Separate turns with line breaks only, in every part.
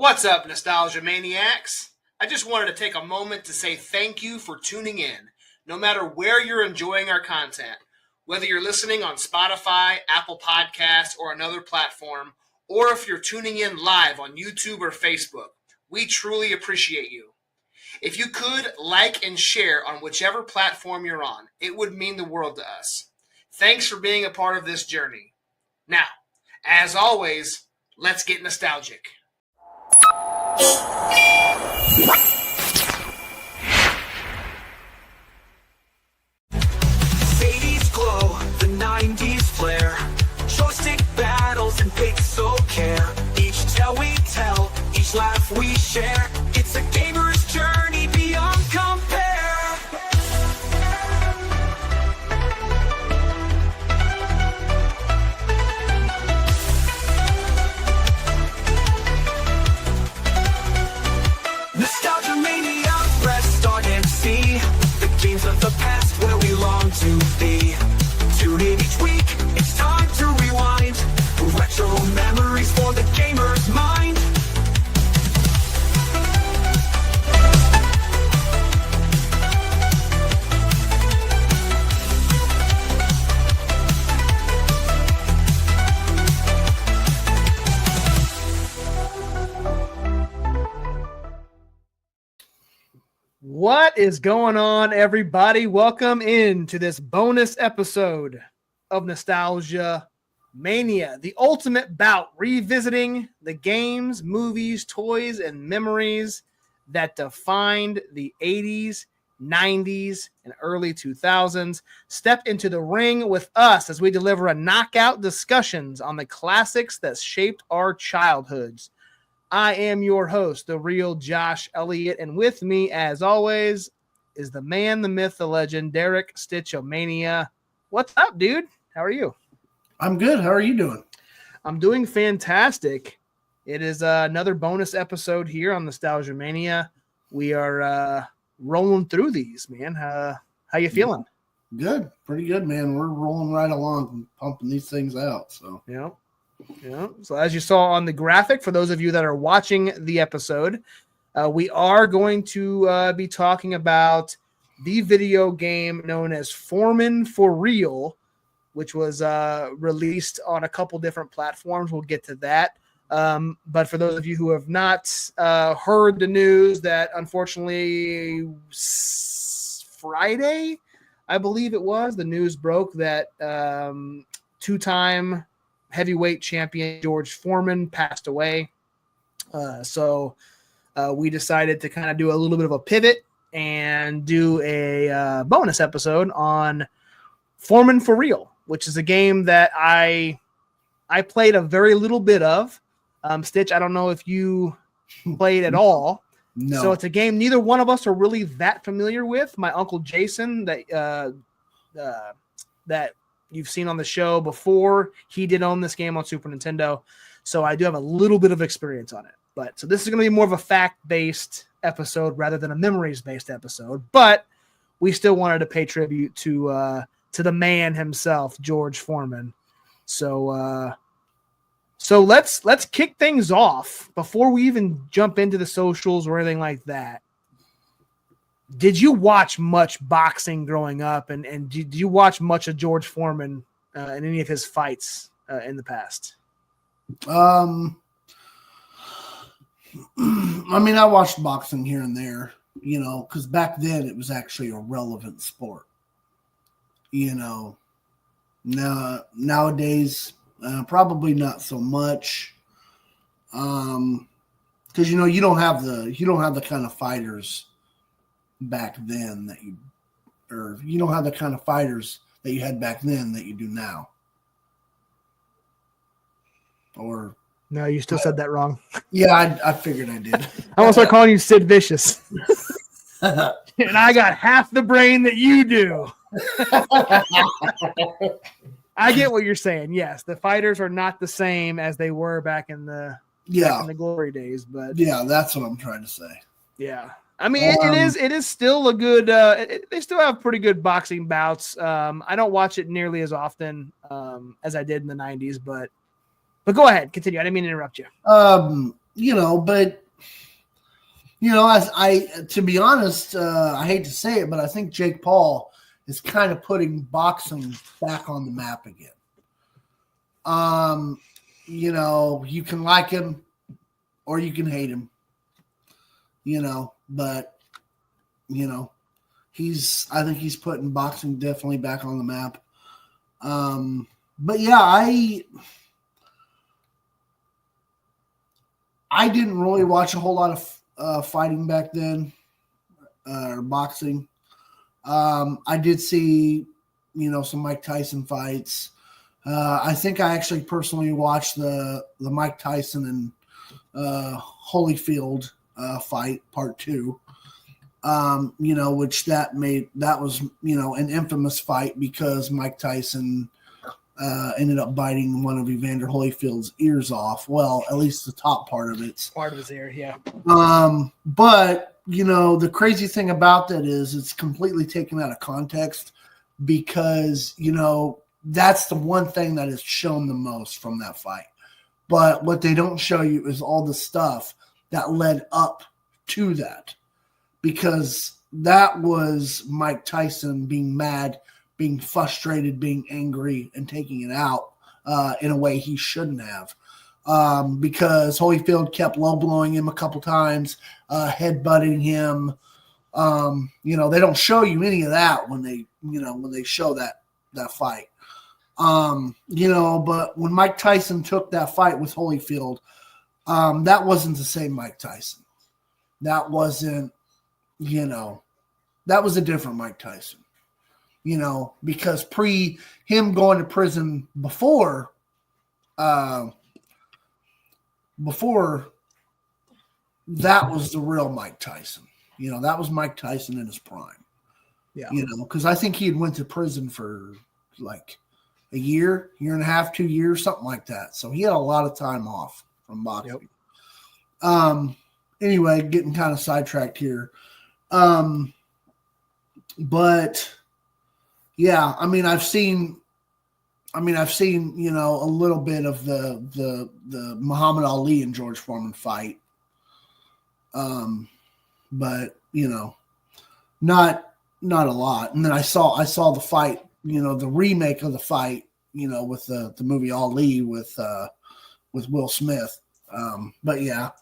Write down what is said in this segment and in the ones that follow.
What's up, Nostalgia Maniacs? I just wanted to take a moment to say thank you for tuning in, no matter where you're enjoying our content. Whether you're listening on Spotify, Apple Podcasts, or another platform, or if you're tuning in live on YouTube or Facebook, we truly appreciate you. If you could like and share on whichever platform you're on, it would mean the world to us. Thanks for being a part of this journey. Now, as always, let's get nostalgic.
'80s glow, the '90s flare, joystick battles and pixel care. Each tale we tell, each laugh we share. It's a gamer's journey beyond compare. Nostalgia Mania, press start and see the games of the past where we long to be. Tune in each week, it's time to rewind. Retro memories for the gamer's mind.
What is going on, everybody? Welcome into this bonus episode of Nostalgia Mania, the ultimate bout revisiting the games, movies, toys, and memories that defined the 80s, 90s, and early 2000s. Step into the ring with us as we deliver a knockout discussions on the classics that shaped our childhoods. I am your host, the real Josh Elliott, and with me, as always, is the man, the myth, the legend, Derek Stitchomania. What's up, dude? How are you?
I'm good. How are you doing?
I'm doing fantastic. It is another bonus episode here on Nostalgia Mania. We are rolling through these, man. How you feeling?
Good. Pretty good, man. We're rolling right along and pumping these things out. So
Yeah. So as you saw on the graphic, for those of you that are watching the episode, we are going to be talking about the video game known as Foreman For Real, which was released on a couple different platforms. We'll get to that. But for those of you who have not heard the news that unfortunately Friday, I believe it was, the news broke that two-time heavyweight champion George Foreman passed away. So we decided to kind of do a little bit of a pivot and do a bonus episode on Foreman For Real, which is a game that I played a very little bit of. Stitch, I don't know if you played at all.
no.
So it's a game neither one of us are really that familiar with. My uncle Jason, that you've seen on the show before, he did own this game on Super Nintendo. So I do have a little bit of experience on it. But so this is going to be more of a fact-based episode rather than a memories-based episode. But we still wanted to pay tribute to the man himself, George Foreman. So let's kick things off before we even jump into the socials or anything like that. Did you watch much boxing growing up, and did you watch much of George Foreman in any of his fights in the past?
I mean, I watched boxing here and there, because back then it was actually a relevant sport. Nowadays, probably not so much. Because you don't have the kind of fighters back then you don't have the kind of fighters that you had back then that you do now. Or
No, you still said that wrong.
yeah, I figured I did.
I almost like calling you Sid Vicious. And I got half the brain that you do. I get what you're saying. Yes, the fighters are not the same as they were back in the glory days. But
yeah, that's what I'm trying to say.
Yeah. I mean, it is still a good. They still have pretty good boxing bouts. I don't watch it nearly as often as I did in the '90s, but go ahead, continue. I didn't mean to interrupt you.
but as to be honest, I hate to say it, but I think Jake Paul is kind of putting boxing back on the map again. You can like him or you can hate him, but I think he's putting boxing definitely back on the map. But yeah, I didn't really watch a whole lot of fighting back then, or boxing. I did see, some Mike Tyson fights. I think I actually personally watched the Mike Tyson and Holyfield fight part 2. Which that was an infamous fight because Mike Tyson ended up biting one of Evander Holyfield's ears off. Well, at least the top part of it.
Part of his ear, yeah.
But the crazy thing about that is it's completely taken out of context because that's the one thing that is shown the most from that fight. But what they don't show you is all the stuff that led up to that, because that was Mike Tyson being mad, being frustrated, being angry, and taking it out in a way he shouldn't have. Because Holyfield kept low blowing him a couple times, headbutting him. They don't show you any of that when they show that fight. But when Mike Tyson took that fight with Holyfield, that wasn't the same Mike Tyson. That wasn't, that was a different Mike Tyson, because pre him going to prison before that was the real Mike Tyson. That was Mike Tyson in his prime.
Yeah.
Because I think he had went to prison for like a year and a half, 2 years, something like that. So he had a lot of time off from boxing. Yep. Anyway, getting kind of sidetracked here. But yeah, I've seen, a little bit of the Muhammad Ali and George Foreman fight. But not a lot. And then I saw the fight, the remake of the fight, with the movie Ali with Will Smith. But yeah,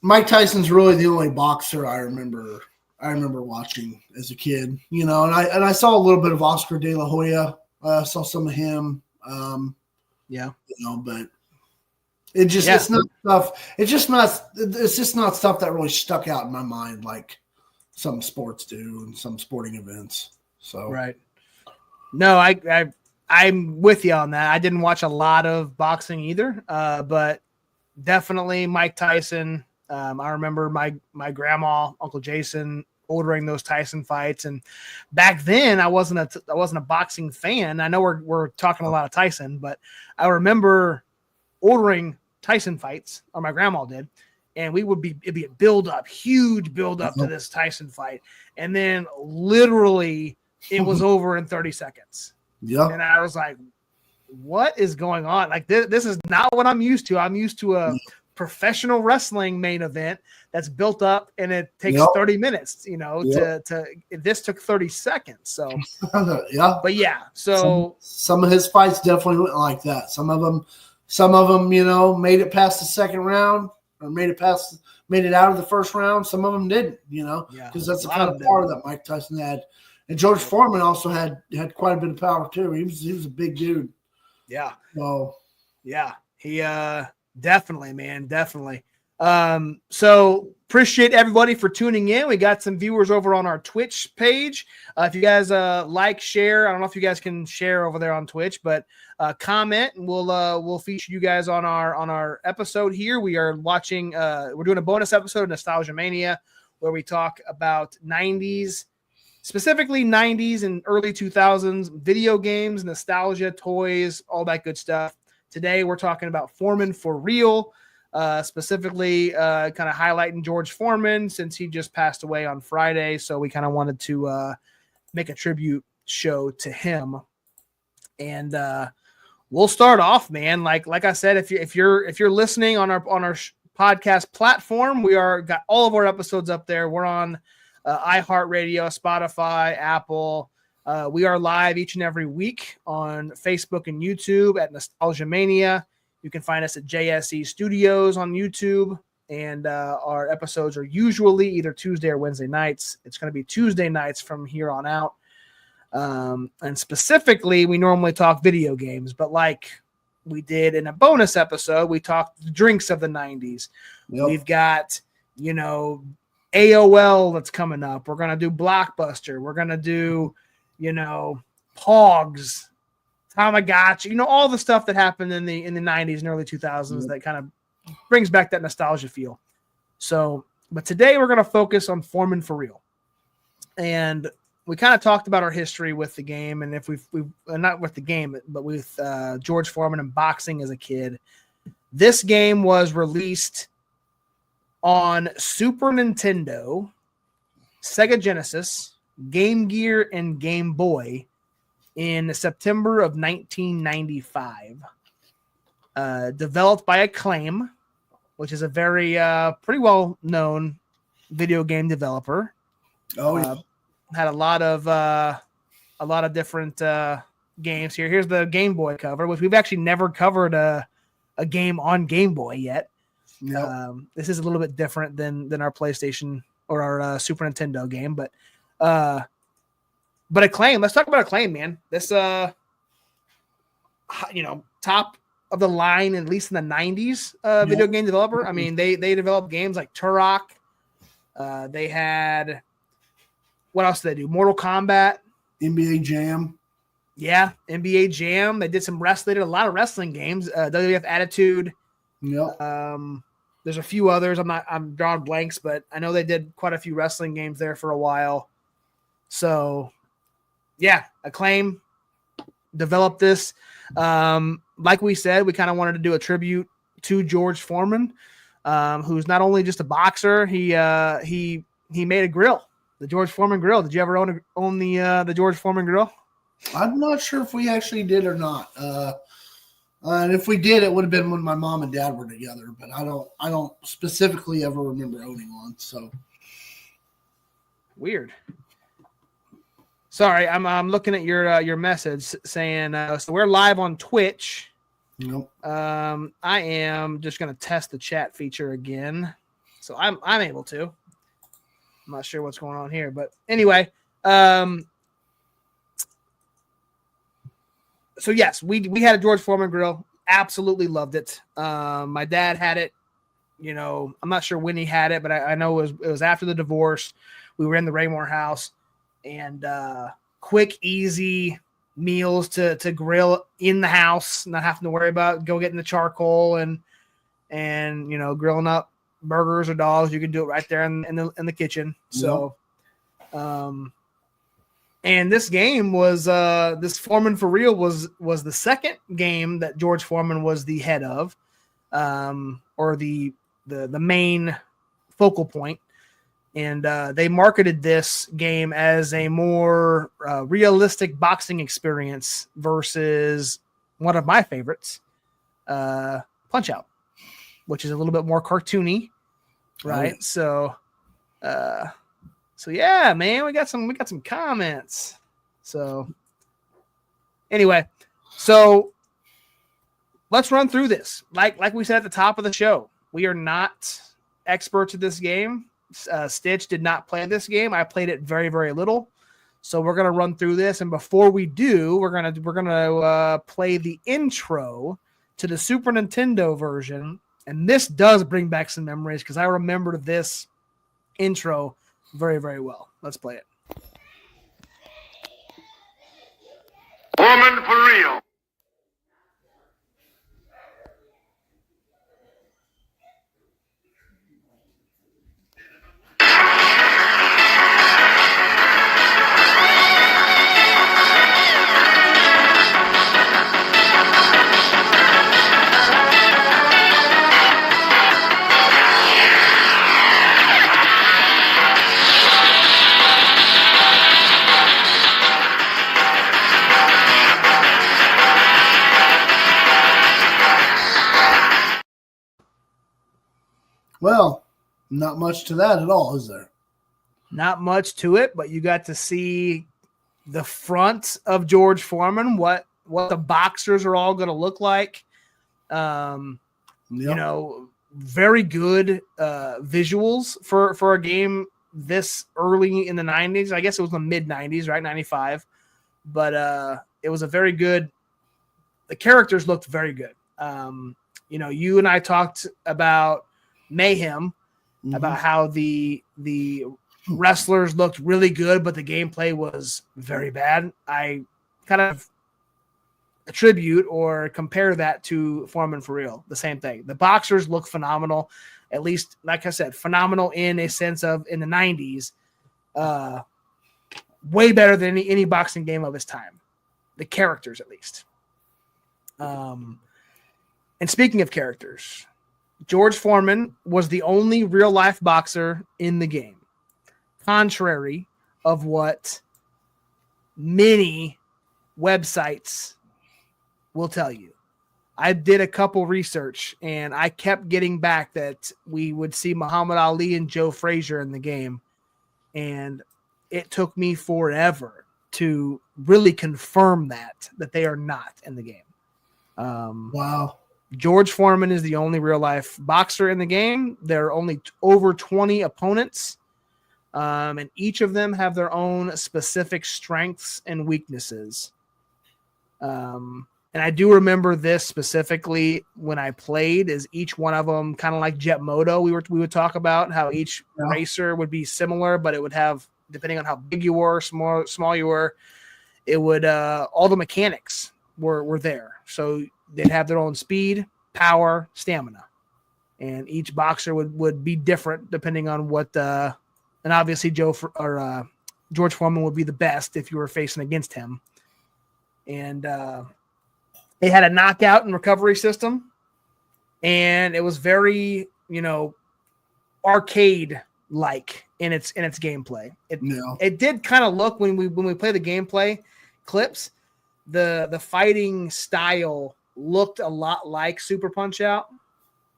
Mike Tyson's really the only boxer I remember watching as a kid, and I saw a little bit of Oscar De La Hoya. I saw some of him. But it just it's not stuff. It's just not stuff that really stuck out in my mind like some sports do and some sporting events. So
right. No, I'm with you on that. I didn't watch a lot of boxing either, but definitely Mike Tyson. I remember my grandma, Uncle Jason, ordering those Tyson fights, and back then I wasn't a boxing fan. I know we're talking a lot of Tyson, but I remember ordering Tyson fights, or my grandma did, and it'd be a huge build up to this Tyson fight, and then literally it was over in 30 seconds.
Yeah,
and I was like, "What is going on? Like this is not what I'm used to. I'm used to a professional wrestling main event that's built up and it takes 30 minutes, to this took 30 seconds. So
yeah,
but yeah, so
some of his fights definitely went like that. Some of them, made it past the second round or made it out of the first round. Some of them didn't, because that's the kind of power that Mike Tyson had. And George Foreman also had quite a bit of power too. He was a big dude.
Yeah.
So
yeah, he definitely, man, definitely. So appreciate everybody for tuning in. We got some viewers over on our Twitch page. If you guys like, share, I don't know if you guys can share over there on Twitch, but comment and we'll feature you guys on our episode here. We are watching we're doing a bonus episode of Nostalgia Mania where we talk about 90s, specifically 90s and early 2000s video games, nostalgia, toys, all that good stuff. Today we're talking about Foreman For Real. Specifically kind of highlighting George Foreman since he just passed away on Friday. So we kind of wanted to make a tribute show to him. And we'll start off, man. Like I said, if you're listening on our podcast platform, we got all of our episodes up there. We're on iHeartRadio, Spotify, Apple. We are live each and every week on Facebook and YouTube at Nostalgia Mania. You can find us at JSE Studios on YouTube, and our episodes are usually either Tuesday or Wednesday nights. It's going to be Tuesday nights from here on out. And specifically, we normally talk video games, but like we did in a bonus episode, we talked the drinks of the 90s. Yep. We've got, AOL that's coming up. We're going to do Blockbuster. We're going to do, Pogs, Tamagotchi, all the stuff that happened in the 90s and early 2000s that kind of brings back that nostalgia feel. So, but today we're going to focus on Foreman For Real. And we kind of talked about our history with the game, and if we've not with the game, but with George Foreman and boxing as a kid. This game was released on Super Nintendo, Sega Genesis, Game Gear, and Game Boy in September of 1995. Developed by Acclaim, which is a very pretty well known video game developer. Oh yeah. Had a lot of different games here. Here's the Game Boy cover, which we've actually never covered a game on Game Boy yet. Nope. This is a little bit different than our PlayStation or our Super Nintendo game, but Acclaim. Let's talk about Acclaim, man. This top of the line, at least in the 90s, video game developer. I mean, they developed games like Turok. They had. What else did they do? Mortal Kombat,
NBA Jam.
Yeah, NBA Jam. They did some wrestling. They did a lot of wrestling games. WWF Attitude.
Yep.
There's a few others. I'm drawing blanks, but I know they did quite a few wrestling games there for a while. So, yeah, Acclaim developed this. Like we said, we kind of wanted to do a tribute to George Foreman, who's not only just a boxer. He made a grill. The George Foreman grill. Did you ever own the George Foreman grill?
I'm not sure if we actually did or not. And if we did, it would have been when my mom and dad were together. But I don't specifically ever remember owning one. So
weird. Sorry, I'm looking at your message saying so we're live on Twitch.
Nope.
I am just gonna test the chat feature again, so I'm able to. I'm not sure what's going on here, but anyway, so yes, we had a George Foreman grill. Absolutely loved it. My dad had it. I'm not sure when he had it, but I know it was after the divorce. We were in the Raymore house, and quick, easy meals to grill in the house, not having to worry about go getting the charcoal and grilling up burgers or dogs. You can do it right there in the kitchen. So, and this game was this Foreman For Real was the second game that George Foreman was the head of, or the main focal point. And they marketed this game as a more realistic boxing experience versus one of my favorites, Punch-Out, which is a little bit more cartoony. Right. Oh, yeah. So yeah, man, we got some comments. So anyway, so let's run through this. Like we said at the top of the show, we are not experts at this game. Stitch did not play this game. I played it very, very little. So we're going to run through this. And before we do, we're going to play the intro to the Super Nintendo version. And this does bring back some memories because I remember this intro very, very well. Let's play it.
Foreman For Real.
Well, not much to that at all, is there?
Not much to it, but you got to see the front of George Foreman, what the boxers are all going to look like. You know, very good visuals for a game this early in the 90s. I guess it was the mid 90s, right? 95. But it was a very good, the characters looked very good. You know, you and I talked about Mayhem, about how the wrestlers looked really good, but the gameplay was very bad. I kind of attribute or compare that to Foreman For Real. The same thing. The boxers look phenomenal, at least, like I said, phenomenal in a sense of in the 90s. Way better than any boxing game of his time. The characters, at least. And speaking of characters, George Foreman was the only real-life boxer in the game, contrary of what many websites will tell you. I did a couple research, and I kept getting back that we would see Muhammad Ali and Joe Frazier in the game, and it took me forever to really confirm that they are not in the game.
Wow.
George Foreman is the only real-life boxer in the game. There are only over 20 opponents, and each of them have their own specific strengths and weaknesses. And I do remember this specifically when I played, is each one of them kind of like Jet Moto. We would talk about how each racer would be similar, but it would have, depending on how big you were, small you were, it would all the mechanics were there. So they'd have their own speed, power, stamina, and each boxer would be different depending on what. And obviously George Foreman would be the best if you were facing against him. And they had a knockout and recovery system, and it was very, arcade like in its gameplay. It did kind of look, when we play the gameplay clips, the fighting style looked a lot like Super Punch-Out,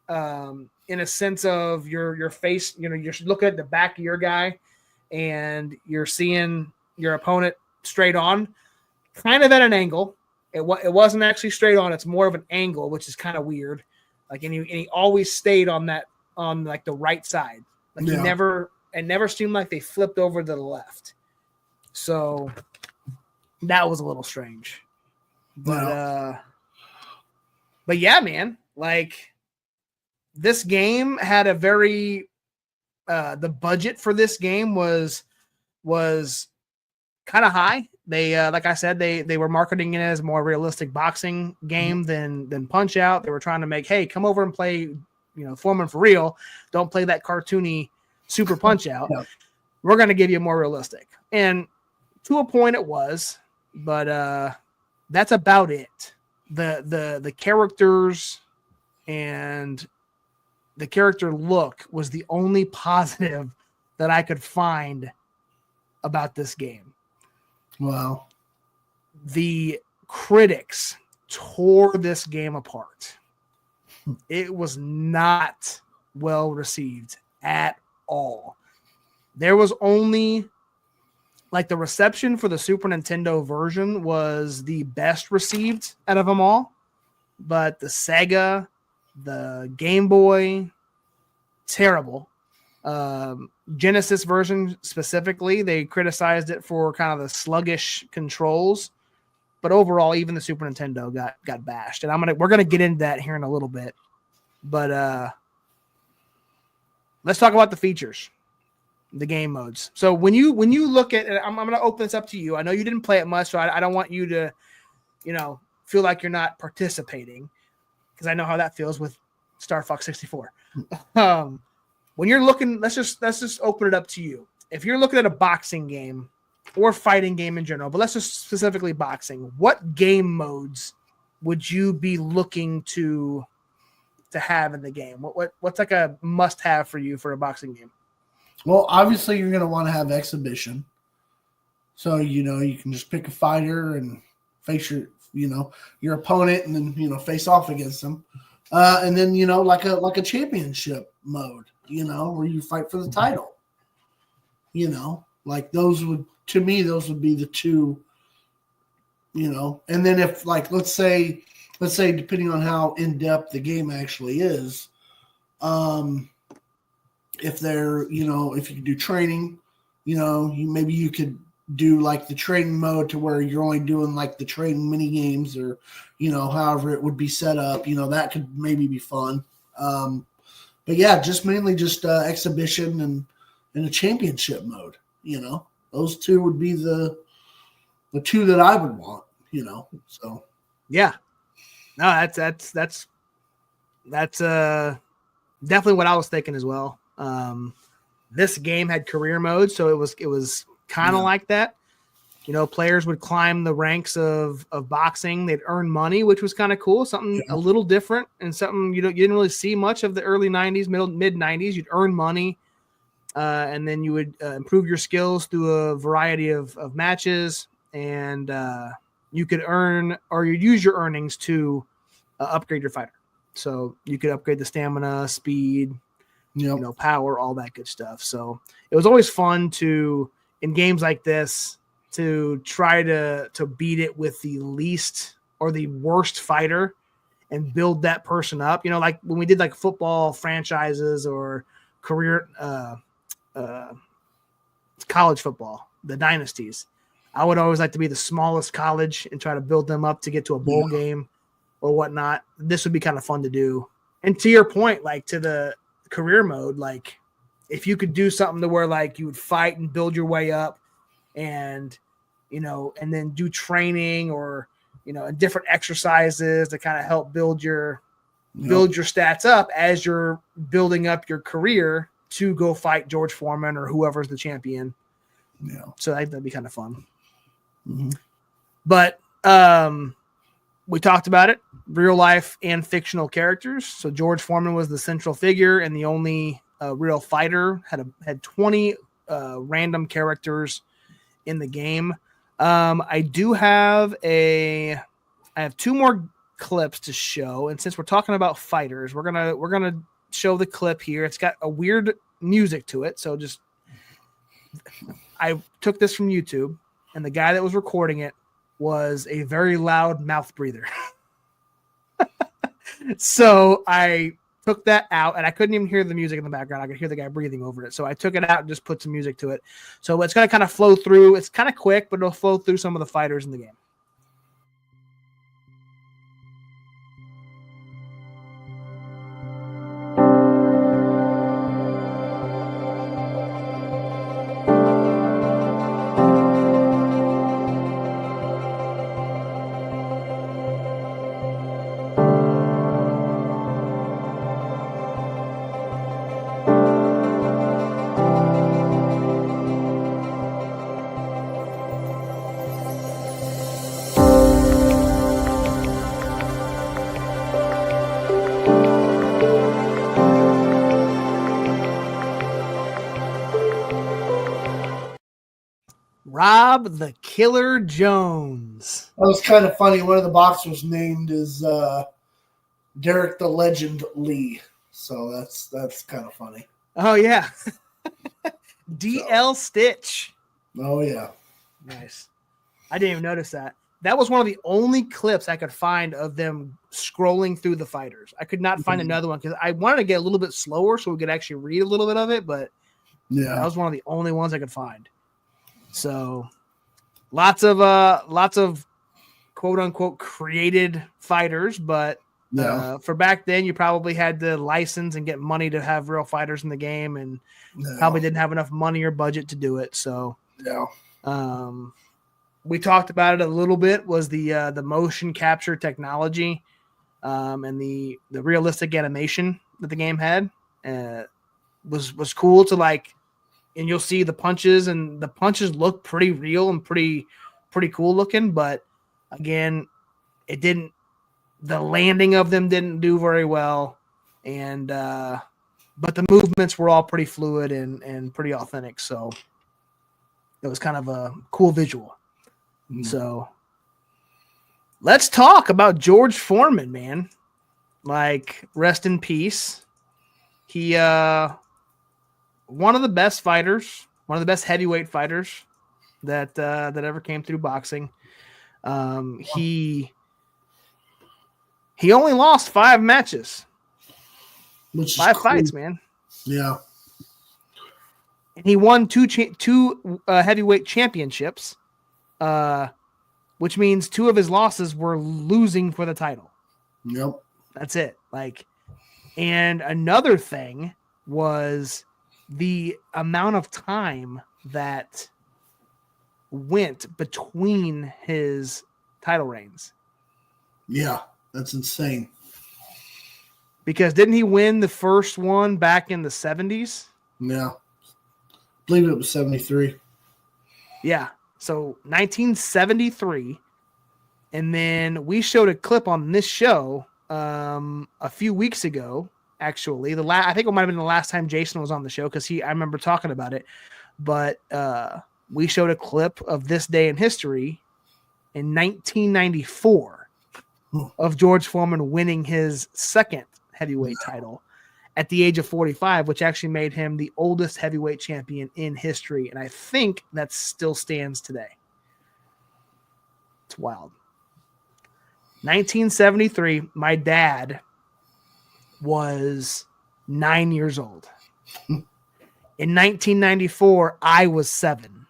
in a sense of your face, you're looking at the back of your guy and you're seeing your opponent straight on, kind of at an angle. It wasn't actually straight on. It's more of an angle, which is kind of weird. Like, and he always stayed on like the right side. Like it never seemed like they flipped over to the left. So that was a little strange. But yeah, man, like this game had a very, the budget for this game was kind of high. They, like I said, they were marketing it as a more realistic boxing game than Punch Out. They were trying to make, hey, come over and play, Foreman For Real. Don't play that cartoony Super Punch Out. We're going to give you more realistic. And to a point it was, but that's about it. The characters and the character look was the only positive that I could find about this game.
Wow.
The critics tore this game apart. It was not well received at all. There was only, like, the reception for the Super Nintendo version was the best received out of them all. But the Sega, the Game Boy, terrible. Genesis version specifically, they criticized it for kind of the sluggish controls, but overall, even the Super Nintendo got bashed. And we're gonna get into that here in a little bit, but let's talk about the features, the game modes. So when you look at it, I'm gonna open this up to you. I know you didn't play it much, so I don't want you to, feel like you're not participating, because I know how that feels with Star Fox 64. When you're looking, let's just open it up to you. If you're looking at a boxing game or fighting game in general, but let's just specifically boxing, what game modes would you be looking to have in the game? What's like a must-have for you for a boxing game?
Well, obviously you're going to want to have exhibition. So, you can just pick a fighter and face your opponent and then, face off against them. And then like a championship mode, where you fight for the title. Like those would be the two. And then if like let's say depending on how in depth the game actually is, if they're if you can do training, maybe you could do like the training mode to where you're only doing like the training mini games or however it would be set up, that could maybe be fun. But yeah, just mainly just exhibition and a championship mode. Those two would be the two that I would want. So
yeah, no, that's definitely what I was thinking as well. This game had career mode, so it was kind of like that. Players would climb the ranks of boxing. They'd earn money, which was kind of cool. Something a little different and something you didn't really see much of the early 90s, mid 90s. You'd earn money, and then you would improve your skills through a variety of matches, and you could earn or you'd use your earnings to upgrade your fighter. So you could upgrade the stamina, speed, power, all that good stuff. So it was always fun in games like this to try to beat it with the least or the worst fighter and build that person up. Like when we did like football franchises or career college football, the dynasties, I would always like to be the smallest college and try to build them up to get to a bowl game or whatnot. This would be kind of fun to do. And to your point, like to the career mode, like if you could do something to where like you would fight and build your way up and, and then do training or, and different exercises to kind of help build your stats up as you're building up your career to go fight George Foreman or whoever's the champion.
Yeah.
So that'd be kind of fun.
Mm-hmm.
But we talked about it, real life and fictional characters. So George Foreman was the central figure and the only real fighter. Had 20 random characters in the game. I have two more clips to show, and since we're talking about fighters, we're gonna show the clip here. It's got a weird music to it, so just I took this from YouTube, and the guy that was recording it was a very loud mouth breather. So I took that out, and I couldn't even hear the music in the background. I could hear the guy breathing over it. So I took it out and just put some music to it. So it's going to kind of flow through. It's kind of quick, but it'll flow through some of the fighters in the game. Rob the Killer Jones.
That was kind of funny. One of the boxers named is Derek the Legend Lee. So that's kind of funny.
Oh, yeah. DL Stitch.
Oh, yeah.
Nice. I didn't even notice that. That was one of the only clips I could find of them scrolling through the fighters. I could not find another one because I wanted to get a little bit slower so we could actually read a little bit of it, but that was one of the only ones I could find. So lots of quote unquote created fighters, but for back then you probably had to license and get money to have real fighters in the game, and probably didn't have enough money or budget to do it. So we talked about it a little bit, was the motion capture technology and the realistic animation that the game had was cool to like. And you'll see the punches, and the punches look pretty real and pretty cool looking. But again, the landing of them didn't do very well. And, but the movements were all pretty fluid and pretty authentic. So it was kind of a cool visual. So let's talk about George Foreman, man. Like, rest in peace. He one of the best fighters, one of the best heavyweight fighters that ever came through boxing. He only lost 5 matches.
Which is
5
cool.
fights, man.
Yeah.
And he won two heavyweight championships, which means 2 of his losses were losing for the title.
Yep.
That's it. Like, and another thing was the amount of time that went between his title reigns.
Yeah, that's insane.
Because didn't he win the first one back in the 70s?
Yeah. I believe it was 73.
Yeah. So 1973. And then we showed a clip on this show a few weeks ago, actually. I think it might have been the last time Jason was on the show because I remember talking about it. But we showed a clip of this day in history in 1994 of George Foreman winning his second heavyweight title at the age of 45, which actually made him the oldest heavyweight champion in history. And I think that still stands today. It's wild. 1973, my dad was 9 years old. In 1994, I was 7.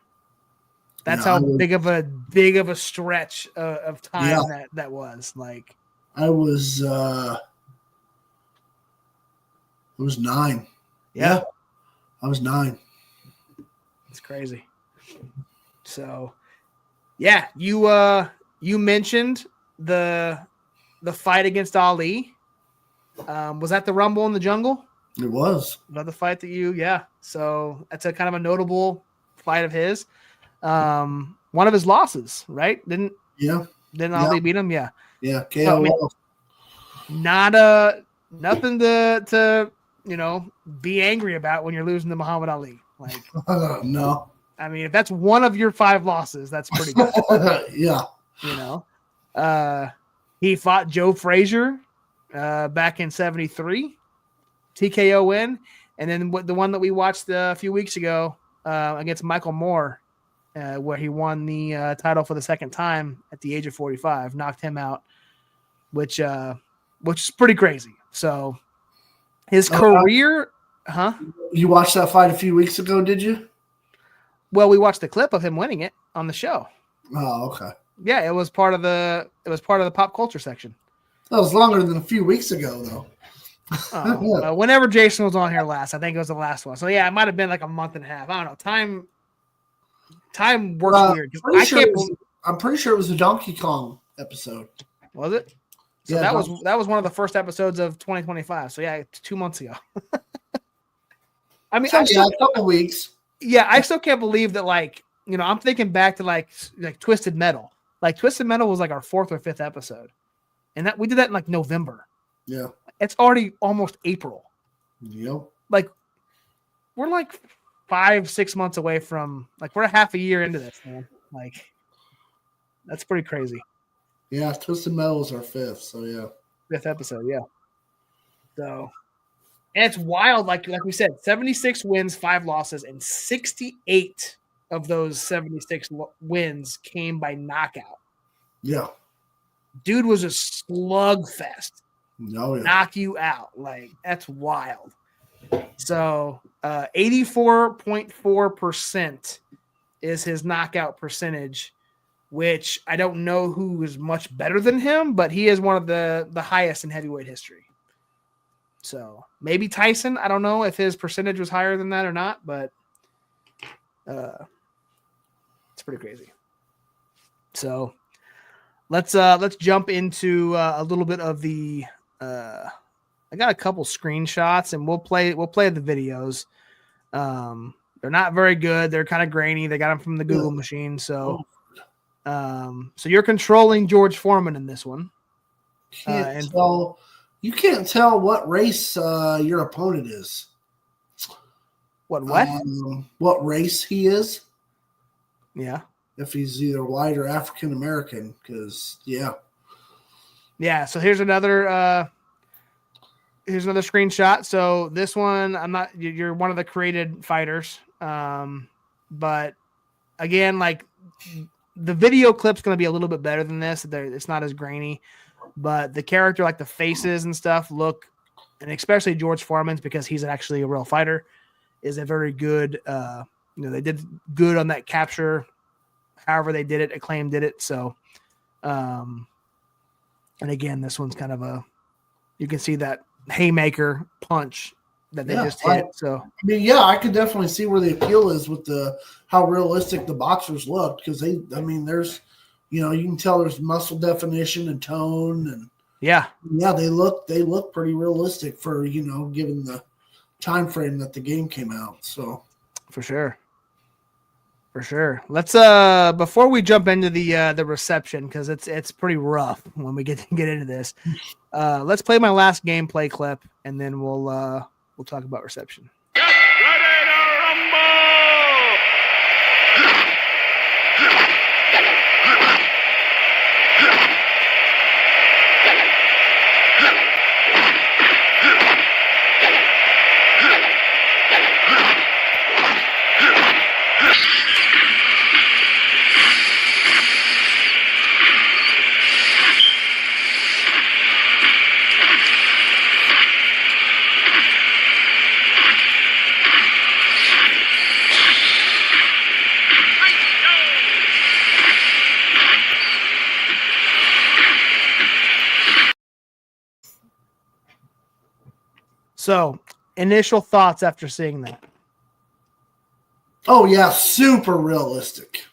That's how big of a stretch of time that was. Like,
I was 9.
Yeah.
I was 9.
It's crazy. So, yeah, you mentioned the fight against Ali. Was that the Rumble in the Jungle?
It was.
Another fight that yeah. So that's a kind of a notable fight of his. One of his losses, right? Didn't Ali beat him? Yeah.
Yeah. KO.
So, I mean, nothing to be angry about when you're losing to Muhammad Ali. Like,
no.
I mean, if that's one of your 5 losses, that's pretty good.
Yeah.
He fought Joe Frazier back in 73, TKO win, and then the one that we watched a few weeks ago against Michael Moore, where he won the title for the second time at the age of 45, knocked him out, which is pretty crazy. So his career,
You watched that fight a few weeks ago, did you?
Well, we watched the clip of him winning it on the show.
Oh, okay.
Yeah, it was part of the pop culture section.
That was longer than a few weeks ago, though.
Whenever Jason was on here last, I think it was the last one. So yeah, it might have been like a month and a half. I don't know. Time works weird.
I'm pretty sure it was the Donkey Kong episode.
Was it? So
yeah,
that was one of the first episodes of 2025. So yeah, 2 months ago. I mean,
a couple weeks.
Yeah, I still can't believe that. Like, I'm thinking back to like Twisted Metal. Like, Twisted Metal was like our 4th or 5th episode, and that we did that in like November.
Yeah,
it's already almost April.
Yep.
Like, we're like 5-6 months away from, like, we're a half a year into this, man. Like, that's pretty crazy.
Yeah, Twisted Metal was our 5th, so yeah.
5th episode, yeah. So, and it's wild, like we said, 76 wins, 5 losses, and 68 of those 76 wins came by knockout.
Yeah. Dude
was a slugfest.
Oh, yeah.
Knock you out. Like, that's wild. So 84.4% is his knockout percentage, which I don't know who is much better than him, but he is one of the highest in heavyweight history. So maybe Tyson. I don't know if his percentage was higher than that or not, but it's pretty crazy. So let's jump into a little bit of the I got a couple screenshots and we'll play the videos. They're not very good. They're kind of grainy. They got them from the Google machine. So so you're controlling George Foreman in this one.
You can't tell what race your opponent is.
What?
What race he is.
Yeah.
If he's either white or African American, because
Yeah. So here's another here's another screenshot. So this one, you're one of the created fighters. But again, like the video clip's going to be a little bit better than this. It's not as grainy, but the character, like the faces and stuff look, and especially George Foreman's, because he's actually a real fighter, is a very good, they did good on that capture. However they did it, Acclaim did it. So, and again, this one's kind of you can see that haymaker punch that they just hit. So,
I mean, yeah, I could definitely see where the appeal is with how realistic the boxers look, because there's, you can tell there's muscle definition and tone, and
yeah,
they look pretty realistic for, given the time frame that the game came out. So, for sure.
Let's before we jump into the reception, because it's pretty rough when we get into this. Let's play my last gameplay clip, and then we'll talk about reception. So, initial thoughts after seeing that?
Oh yeah, super realistic.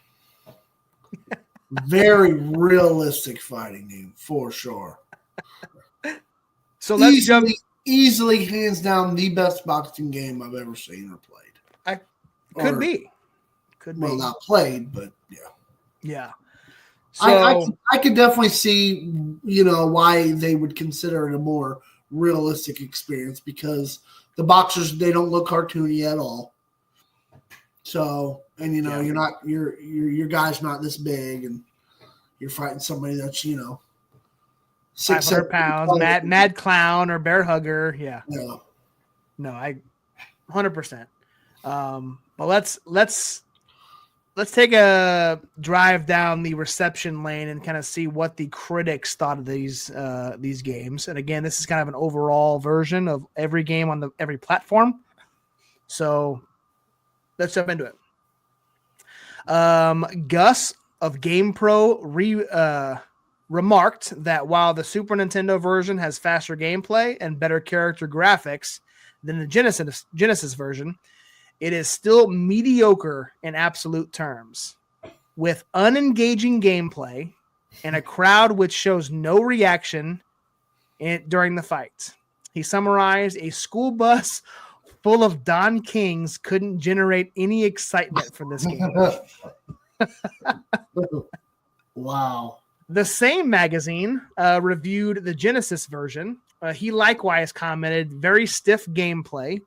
Very realistic fighting game for sure.
So let's jump.
Easily, hands down, the best boxing game I've ever seen or played.
Could be.
Well, not played, but yeah.
Yeah. So
I could definitely see, why they would consider it a more realistic experience, because the boxers, they don't look cartoony at all. So, and your guy's not this big, and you're fighting somebody that's
600 pounds, mad clown or bear hugger. Yeah. No, I 100%. But let's take a drive down the reception lane and kind of see what the critics thought of these games. And again, this is kind of an overall version of every game on every platform. So let's jump into it. Gus of GamePro remarked that while the Super Nintendo version has faster gameplay and better character graphics than the Genesis version, it is still mediocre in absolute terms, with unengaging gameplay and a crowd which shows no reaction during the fight. He summarized, a school bus full of Don Kings couldn't generate any excitement for this game.
Wow.
The same magazine reviewed the Genesis version. He likewise commented, very stiff gameplay,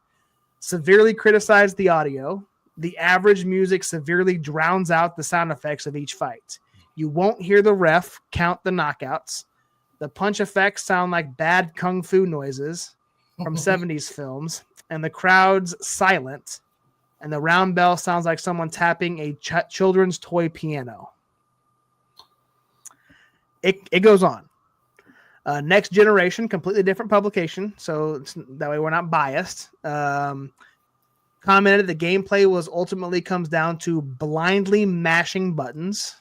severely criticized the audio. The average music severely drowns out the sound effects of each fight. You won't hear the ref count the knockouts. The punch effects sound like bad kung fu noises from 70s films, and the crowd's silent, and the round bell sounds like someone tapping a children's toy piano. It goes on. Next Generation, completely different publication, so that way we're not biased. Commented the gameplay ultimately comes down to blindly mashing buttons.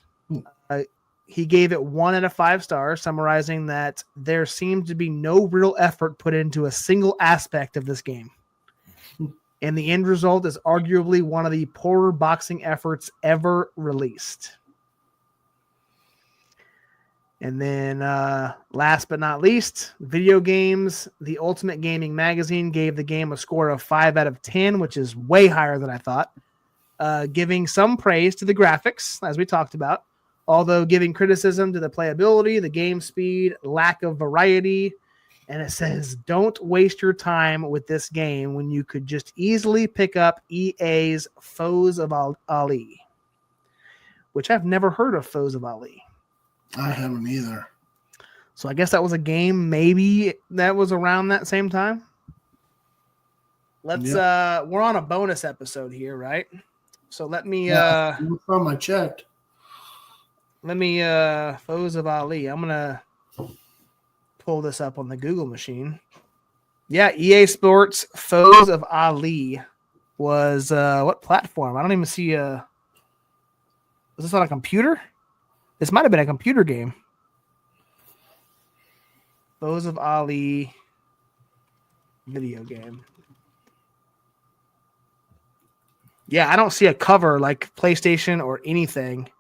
He gave it 1 out of 5 stars, summarizing that there seemed to be no real effort put into a single aspect of this game. And the end result is arguably one of the poorer boxing efforts ever released. And then last but not least, video games. The Ultimate Gaming Magazine gave the game a score of 5 out of 10, which is way higher than I thought. Giving some praise to the graphics, as we talked about, although giving criticism to the playability, the game speed, lack of variety. And it says, don't waste your time with this game when you could just easily pick up EA's Foes of Ali, which I've never heard of Foes of Ali.
I haven't either.
So I guess that was a game maybe that was around that same time. Let's we're on a bonus episode here, right? So let me
last time I checked.
Foes of Ali. I'm gonna pull this up on the Google machine. Yeah, EA Sports Foes of Ali was what platform? I don't even see was this on a computer? This might have been a computer game. Foes of Ali video game. Yeah, I don't see a cover like PlayStation or anything.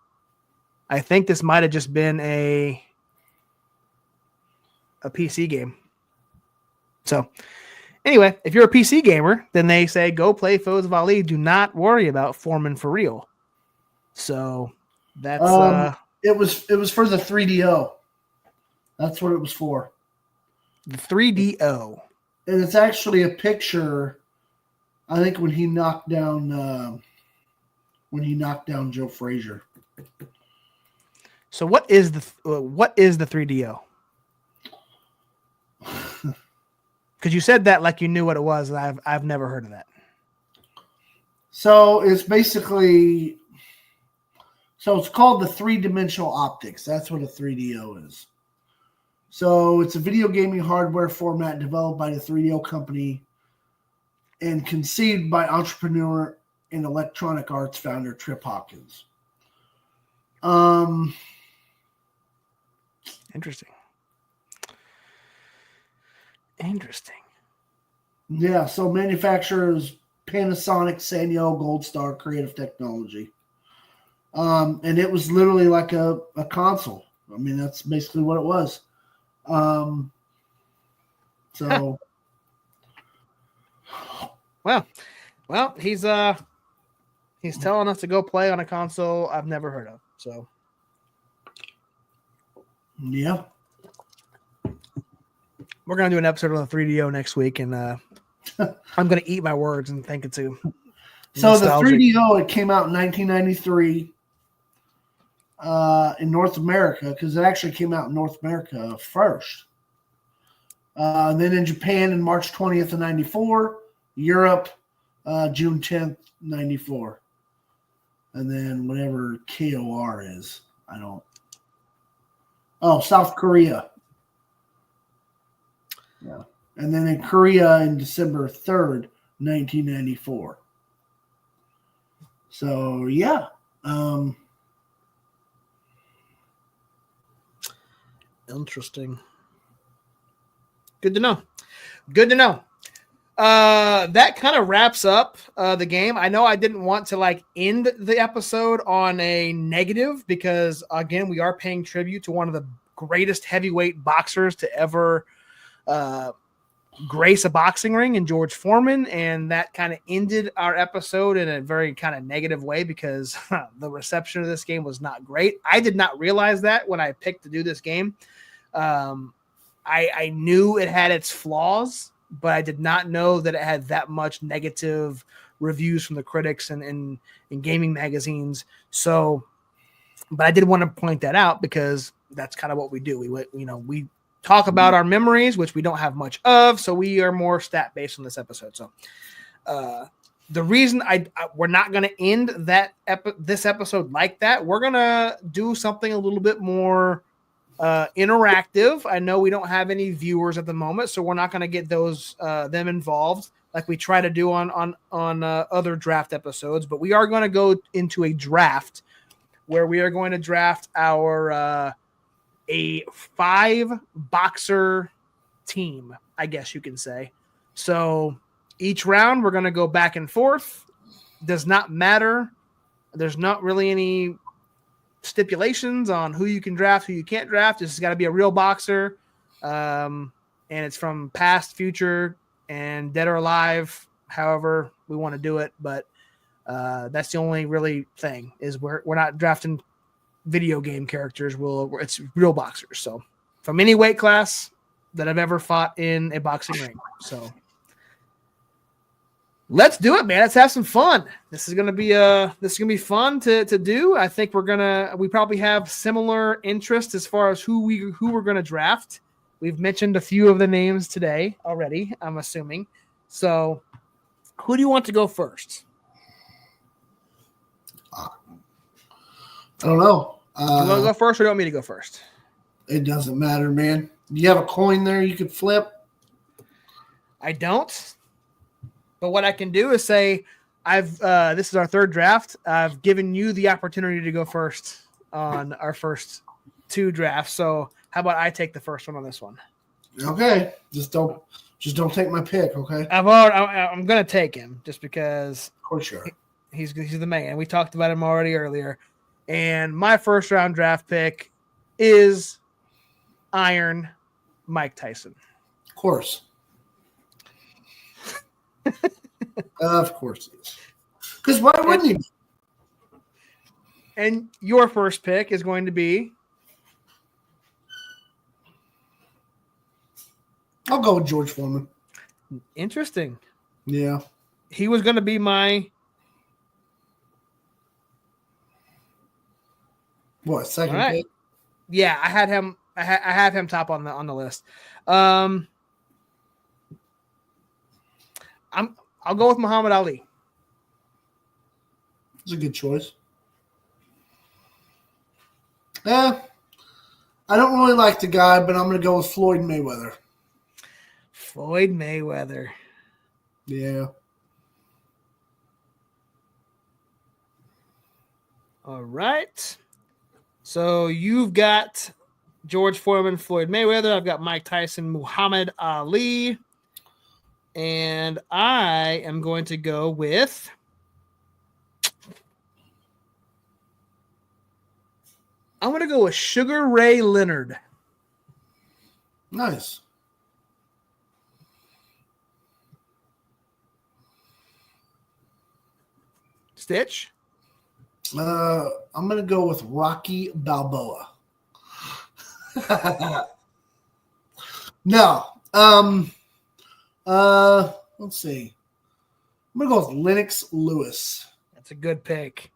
I think this might have just been a PC game. So, anyway, if you're a PC gamer, then they say go play Foes of Ali. Do not worry about Foreman For Real. So, that's
it was for the 3DO. That's what it was for.
The 3DO.
And it's actually a picture. I think when he knocked down Joe Frazier.
So what is the 3DO? Because you said that like you knew what it was, and I've never heard of that.
So it's basically it's called the three-dimensional optics. That's what a 3DO is. So it's a video gaming hardware format developed by the 3DO company and conceived by entrepreneur and Electronic Arts founder Trip Hawkins.
Interesting.
Yeah, so manufacturers Panasonic, Sanyo, Gold Star, Creative Technology. And it was literally like a console. I mean, that's basically what it was. So
well, he's telling us to go play on a console I've never heard of. So
yeah.
We're gonna do an episode on the 3DO next week, and I'm gonna eat my words and think it's a
so
nostalgic.
The 3DO, it came out in 1993 in North America, because it actually came out in North America first. And then in Japan in March 20th of 94, Europe June 10th, 94. And then whatever KOR is, South Korea. Yeah. And then in Korea in December 3rd, 1994. So, yeah.
Interesting. Good to know. That kind of wraps up the game. I know I didn't want to end the episode on a negative because, again, we are paying tribute to one of the greatest heavyweight boxers to ever grace a boxing ring in George Foreman, and that kind of ended our episode in a very kind of negative way because the reception of this game was not great. I did not realize that when I picked to do this game. I knew it had its flaws, but I did not know that it had that much negative reviews from the critics and gaming magazines. So, but I did want to point that out because that's kind of what we do. We talk about our memories, which we don't have much of, so we are more stat based on this episode. So, the reason we're not going to end this episode like that, we're going to do something a little bit more interactive. I know we don't have any viewers at the moment, so we're not going to get them involved like we try to do on other draft episodes. But we are going to go into a draft where we are going to draft our a 5-boxer team, I guess you can say. So each round we're going to go back and forth. Does not matter. There's not really any stipulations on who you can draft, who you can't draft. This has got to be a real boxer. And it's from past, future, and dead or alive, however we want to do it. But that's the only really thing is we're not drafting video game characters. It's real boxers. So from any weight class that I've ever fought in a boxing ring. So Let's do it, man. Let's have some fun. This is gonna be fun to do. I think we probably have similar interests as far as who we're gonna draft. We've mentioned a few of the names today already, I'm assuming. So who do you want to go first?
I don't know.
Do you want to go first or do you want me to go first?
It doesn't matter, man. You have a coin there you could flip?
I don't. But what I can do is say, this is our third draft. I've given you the opportunity to go first on our first two drafts. So how about I take the first one on this one?
Okay. Just don't take my pick, okay?
I'm gonna take him just because
Of course you are.
he's the man. We talked about him already earlier. And my first round draft pick is Iron Mike Tyson.
Of course. Of course he is. Because why wouldn't you?
And your first pick is going to be?
I'll go with George Foreman.
Interesting.
Yeah.
He was going to be my...
What, second
All right.
pick?
Yeah, I had him. I have him top on the list. I'll go with Muhammad Ali.
It's a good choice. I don't really like the guy, but I'm going to go with Floyd Mayweather.
Floyd Mayweather.
Yeah.
All right. So you've got George Foreman, Floyd Mayweather. I've got Mike Tyson, Muhammad Ali. And I am going to go with Sugar Ray Leonard.
Nice.
Stitch.
I'm going to go with Rocky Balboa. No. Let's see. I'm going to go with Lennox Lewis.
That's a good pick.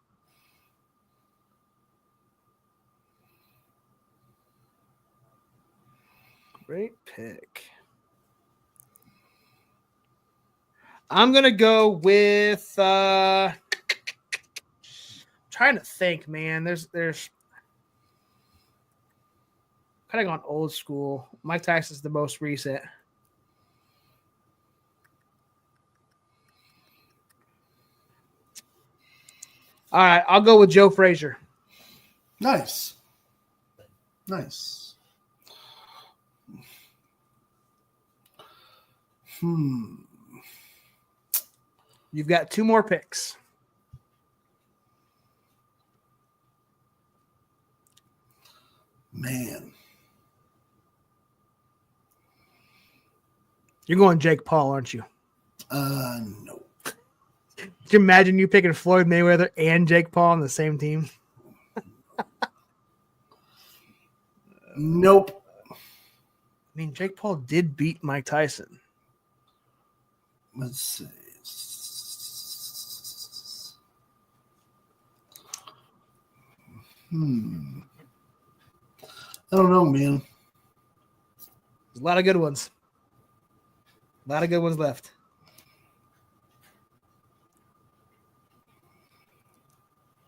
Great pick. I'm going to go with trying to think, man. There's kind of gone old school. Mike Tyson's the most recent. All right, I'll go with Joe Frazier.
Nice. Nice.
You've got two more picks.
Man.
You're going Jake Paul, aren't you?
No.
Can you imagine you picking Floyd Mayweather and Jake Paul on the same team?
Nope.
I mean, Jake Paul did beat Mike Tyson.
Let's see. I don't know, man.
There's a lot of good ones. A lot of good ones left.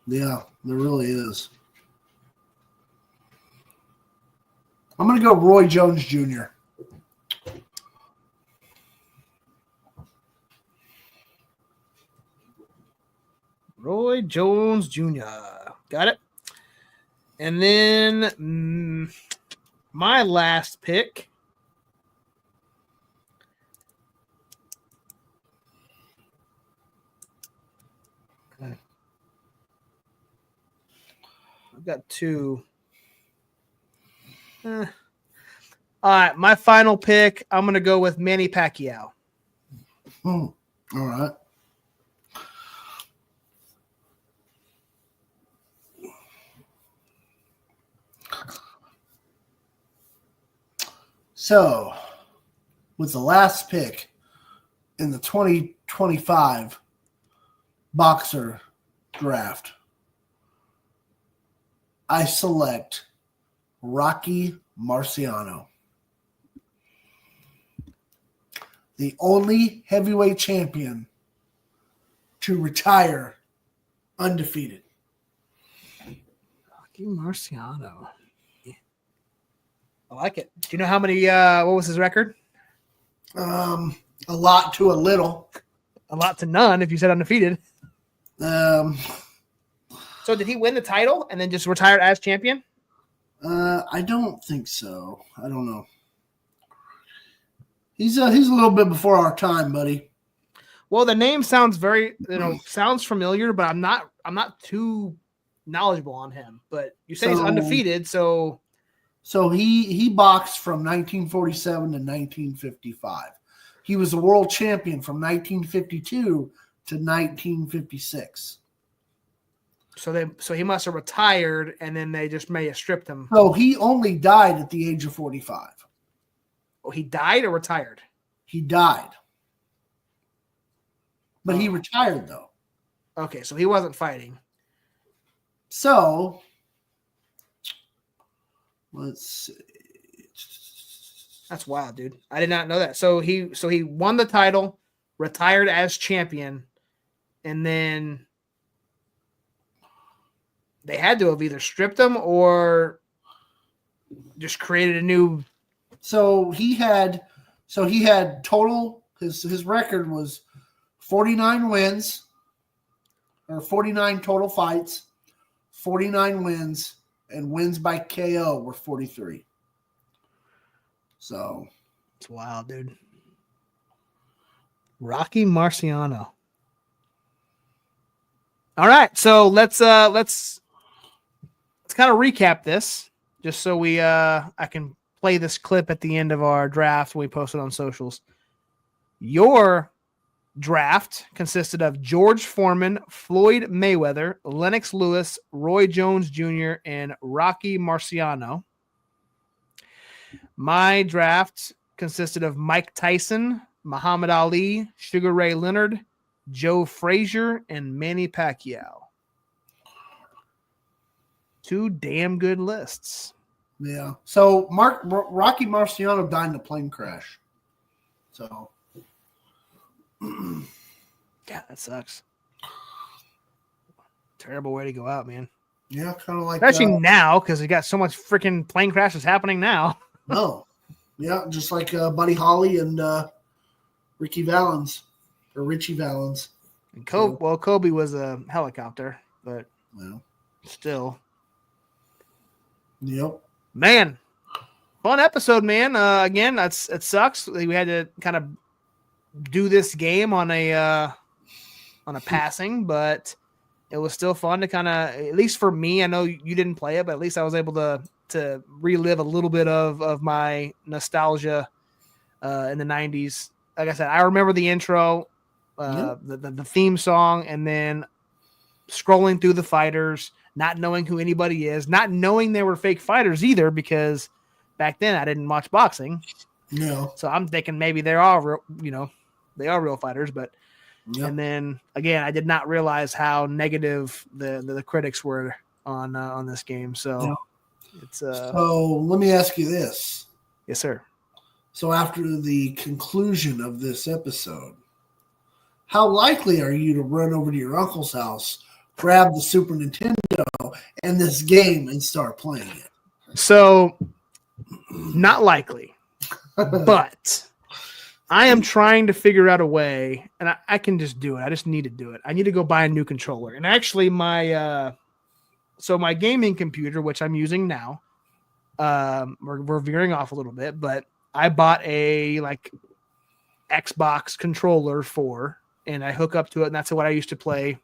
Yeah, there really is. I'm going to go Roy Jones Jr.
Roy Jones Jr. Got it. And then my last pick. I've got two. All right, my final pick. I'm going to go with Manny Pacquiao.
All right. So, with the last pick, in the 2025 boxer draft, I select Rocky Marciano, the only heavyweight champion to retire undefeated.
Rocky Marciano. I like it. Do you know how many? What was his record?
A lot to a little.
A lot to none. If you said undefeated.
Um,
So did he win the title and then just retired as champion?
I don't think so. I don't know. He's a little bit before our time, buddy.
Well, the name sounds sounds familiar, but I'm not too knowledgeable on him. But you say he's undefeated, so
he boxed from 1947 to 1955. He was a world champion from 1952 to 1956.
So he must have retired, and then they just may have stripped him.
So he only died at the age of 45.
Oh, he died or retired?
He died. But he retired, though.
Okay, so he wasn't fighting.
So, let's see.
That's wild, dude. I did not know that. So he won the title, retired as champion, and then they had to have either stripped him or just created a new.
So he had total, his record was 49 wins, or 49 total fights, 49 wins, and wins by KO were 43. So
it's wild, dude. Rocky Marciano. All right, so let's kind of recap this, just so I can play this clip at the end of our draft when we post it on socials. Your draft consisted of George Foreman, Floyd Mayweather, Lennox Lewis, Roy Jones Jr., and Rocky Marciano. My draft consisted of Mike Tyson, Muhammad Ali, Sugar Ray Leonard, Joe Frazier, and Manny Pacquiao. Two damn good lists.
yeah. So Rocky Marciano died in a plane crash. So
God, that sucks. Terrible way to go out, man.
yeah, kind of like
Especially now, because we got so much freaking plane crashes happening now.
No, yeah, just like Buddy Holly and Richie Valens.
And Kobe was a helicopter, but
Well,
still.
yep.
Man, fun episode, man. Again, it sucks. We had to kind of do this game on a passing, but it was still fun to kind of, at least for me, I know you didn't play it, but at least I was able to relive a little bit of my nostalgia in the 90s. Like I said, I remember the intro, the theme song, and then scrolling through the fighters, not knowing who anybody is, not knowing they were fake fighters either, because back then I didn't watch boxing.
No.
So I'm thinking maybe they are real fighters, but
Yep.
and then again, I did not realize how negative the critics were on this game. So
Yep.
it's
So let me ask you this.
yes, sir.
So after the conclusion of this episode, how likely are you to run over to your uncle's house, grab the Super Nintendo and this game and start playing it?
So not likely, but I am trying to figure out a way, and I can just do it. I just need to do it. I need to go buy a new controller. And actually my gaming computer, which I'm using now, we're veering off a little bit, but I bought a Xbox controller and I hook up to it, and that's what I used to play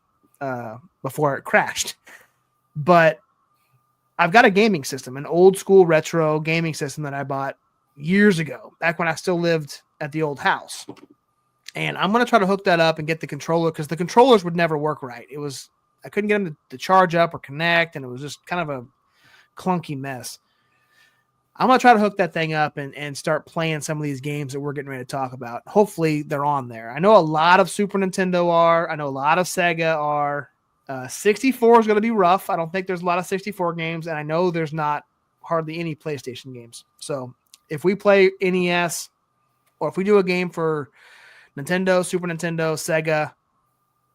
before it crashed. But I've got a gaming system, an old school retro gaming system that I bought years ago, back when I still lived at the old house. And I'm going to try to hook that up and get the controller, because the controllers would never work right. I couldn't get them to charge up or connect, and it was just kind of a clunky mess. I'm going to try to hook that thing up and start playing some of these games that we're getting ready to talk about. Hopefully they're on there. I know a lot of Super Nintendo are. I know a lot of Sega are. 64 is going to be rough. I don't think there's a lot of 64 games, and I know there's not hardly any PlayStation games. So if we play NES or if we do a game for Nintendo, Super Nintendo, Sega,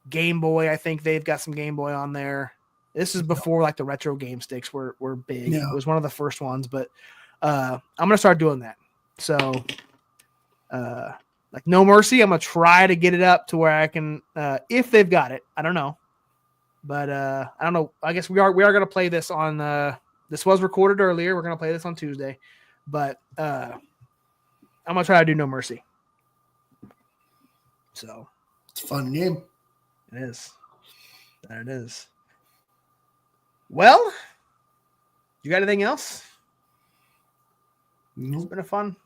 Game Boy, I think they've got some Game Boy on there. This is before like the retro game sticks were big.
Yeah.
It was one of the first ones, but I'm going to start doing that. So like No Mercy, I'm going to try to get it up to where I can, if they've got it, I don't know. But I don't know. I guess we are going to play this on, this was recorded earlier. We're going to play this on Tuesday, but I'm going to try to do No Mercy. So
It's a fun game.
it is. There it is. Well, you got anything else? It's
Nope.
been a fun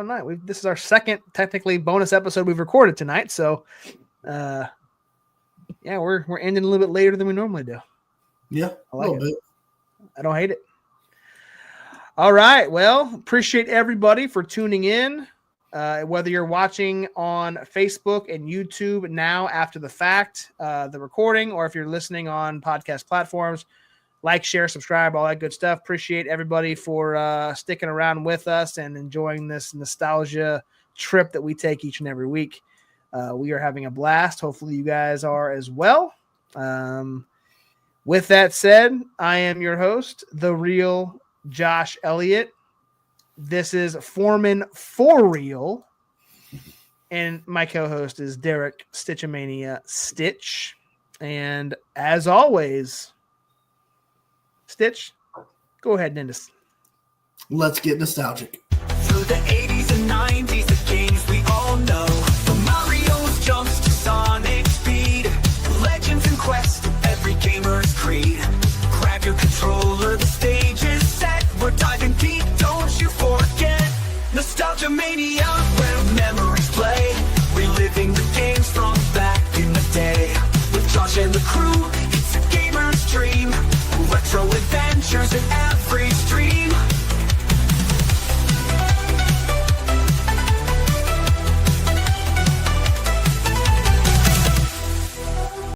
night. This is our second technically bonus episode we've recorded tonight. So, yeah, we're ending a little bit later than we normally do.
Yeah,
I like
a little
it.
bit.
I don't hate it. All right. Well, appreciate everybody for tuning in. Whether you're watching on Facebook and YouTube now after the fact, the recording, or if you're listening on podcast platforms, like, share, subscribe, all that good stuff. Appreciate everybody for sticking around with us and enjoying this nostalgia trip that we take each and every week. We are having a blast. Hopefully you guys are as well. With that said, I am your host, the real Josh Elliott. This is Foreman For Real. And my co-host is Derek Stitchamania Stitch. And as always, Stitch, go ahead and end us.
Let's get nostalgic.
Through the 80s and 90s, the games we all know. From Mario's jumps to Sonic speed. Legends and Quest, every gamer's creed. Grab your controller, the stage is set. We're diving deep, don't you forget. Nostalgia Mania, where memories play. Reliving the games from back in the day. With Josh and the crew, it's a gamer's dream. Retro adventures in every stream.